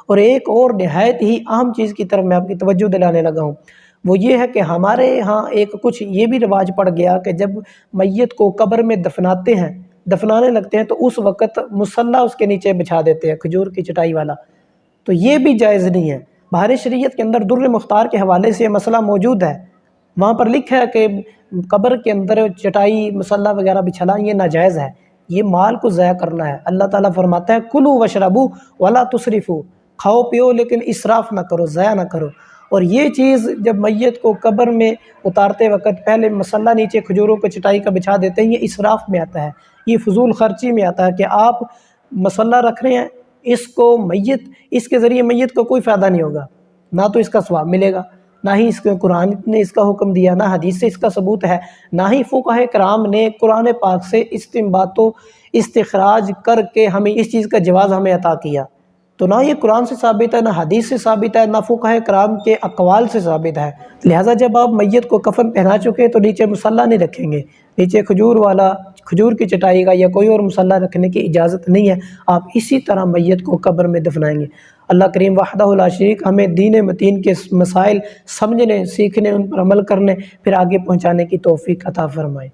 اور ایک اور نہایت ہی اہم چیز کی طرف میں آپ کی توجہ دلانے لگا ہوں، وہ یہ ہے کہ ہمارے ہاں ایک کچھ یہ بھی رواج پڑ گیا کہ جب میت کو قبر میں دفنانے لگتے ہیں تو اس وقت مصلی اس کے نیچے بچھا دیتے ہیں، کھجور کی چٹائی والا، تو یہ بھی جائز نہیں ہے۔ بحر شریعت کے اندر در مختار کے حوالے سے یہ مسئلہ موجود ہے، وہاں پر لکھا ہے کہ قبر کے اندر چٹائی مصلی وغیرہ بچھانا یہ ناجائز ہے، یہ مال کو ضائع کرنا ہے۔ اللہ تعالیٰ فرماتا ہے کلوا واشربوا ولا تسرفوا، کھاؤ پیو لیکن اسراف نہ کرو، ضائع نہ کرو۔ اور یہ چیز جب میت کو قبر میں اتارتے وقت پہلے مصلی نیچے کھجوروں پہ چٹائی کا بچھا دیتے ہیں، یہ اسراف میں آتا ہے، یہ فضول خرچی میں آتا ہے کہ آپ مصلی رکھ رہے ہیں، اس کے ذریعے میت کو کوئی فائدہ نہیں ہوگا، نہ تو اس کا ثواب ملے گا، نہ ہی اس کے قرآن نے اس کا حکم دیا، نہ حدیث سے اس کا ثبوت ہے، نہ ہی فقہائے کرام نے قرآن پاک سے استنباط و استخراج کر کے ہمیں اس چیز کا جواز ہمیں عطا کیا۔ تو نہ یہ قرآن سے ثابت ہے، نہ حدیث سے ثابت ہے، نہ فقہائے کرام کے اقوال سے ثابت ہے۔ لہٰذا جب آپ میت کو کفن پہنا چکے تو نیچے مصلی نہیں رکھیں گے، نیچے کھجور کی چٹائی کا یا کوئی اور مصلی رکھنے کی اجازت نہیں ہے، آپ اسی طرح میت کو قبر میں دفنائیں گے۔ اللہ کریم وحدہ لا شریک ہمیں دین متین کے مسائل سمجھنے، سیکھنے، ان پر عمل کرنے، پھر آگے پہنچانے کی توفیق عطا فرمائے۔